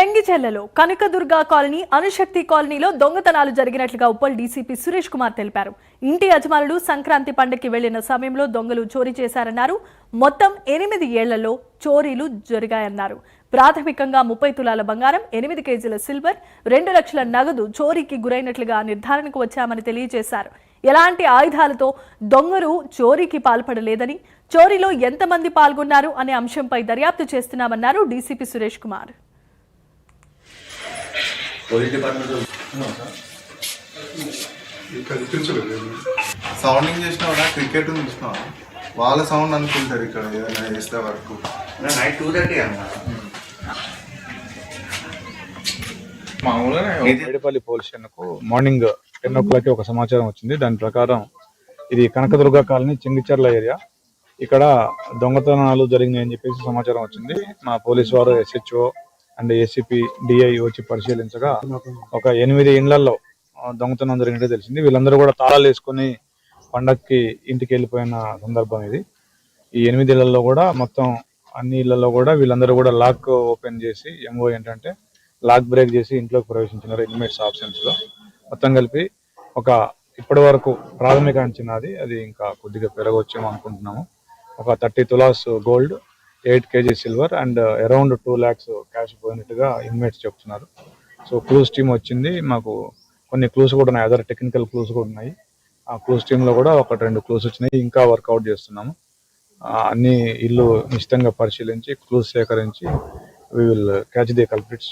చెంగిచెర్లలో Kanakadurga colony అనుశక్తి కాలనీలో దొంగతనాలు జరిగినట్లుగా ఉప్పల్ డీసీపీ సురేష్ కుమార్ తెలిపారు. ఇంటి యజమానులు సంక్రాంతి పండుగకి వెళ్లిన సమయంలో దొంగలు చోరీ చేశారన్నారు. మొత్తం 8 ఏళ్లలో చోరీలు జరిగాయన్నారు. ప్రాథమికంగా 30 తులాల బంగారం, 8 కేజీల సిల్వర్, 2 లక్షల నగదు చోరీకి గురైనట్లుగా నిర్ధారణకు వచ్చామని తెలియజేశారు. ఎలాంటి ఆయుధాలతో దొంగలు చోరీకి పాల్పడలేదని, చోరీలో ఎంతమంది పాల్గొన్నారు అనే అంశంపై దర్యాప్తు చేస్తున్నామన్నారు డీసీపీ సురేష్ కుమార్. సౌండింగ్ చేసిన క్రికెట్ చూసిన వాళ్ళ సౌండ్ అనుకుంటారు ఇక్కడ ఏదైనా చేస్తే వరకు నైట్ 2:30 అన్నారు. మేడిపల్లి పోలీస్ స్టేషన్కు మార్నింగ్ 10 o'clock ఒక సమాచారం వచ్చింది. దాని ప్రకారం ఇది కనకదుర్గ కాలనీ చెంగిచెర్ల ఏరియా, ఇక్కడ దొంగతనాలు జరిగినాయని చెప్పేసి సమాచారం వచ్చింది. మా పోలీసు వారు SHO అండ్ ACP DI వచ్చి పరిశీలించగా ఒక 8 ఇళ్లలో దొంగతనం జరిగినట్టు తెలిసింది. వీళ్ళందరూ కూడా తాళాలు వేసుకొని పండక్కి ఇంటికి వెళ్ళిపోయిన సందర్భం ఇది. ఈ 8 ఇళ్లలో కూడా మొత్తం అన్ని ఇళ్లలో కూడా వీళ్ళందరూ కూడా లాక్ ఓపెన్ చేసి MO ఏంటంటే లాక్ బ్రేక్ చేసి ఇంట్లోకి ప్రవేశించినారు ఇన్మేట్స్ ఆబ్సెన్స్ లో. మొత్తం కలిపి ఒక ఇప్పటి వరకు ప్రాథమిక అంచనాది, అది ఇంకా కొద్దిగా పెరగవచ్చేమో అనుకుంటున్నాము. ఒక 30 తులాస్ gold, 8 kg silver and around 2 lakhs cash పోయినట్టుగా ఇన్మేట్స్ చెప్తున్నారు. సో క్లూస్ టీమ్ వచ్చింది, మాకు కొన్ని క్లూస్ కూడా ఉన్నాయి, అదర్ టెక్నికల్ క్లూస్ కూడా ఉన్నాయి. ఆ క్లూస్ టీమ్ లో కూడా 1-2 క్లూస్ వచ్చినాయి, ఇంకా వర్కౌట్ చేస్తున్నాము. అన్ని ఇల్లు నిశ్చితంగా పరిశీలించి క్లూస్ సేకరించి we will catch the culprits.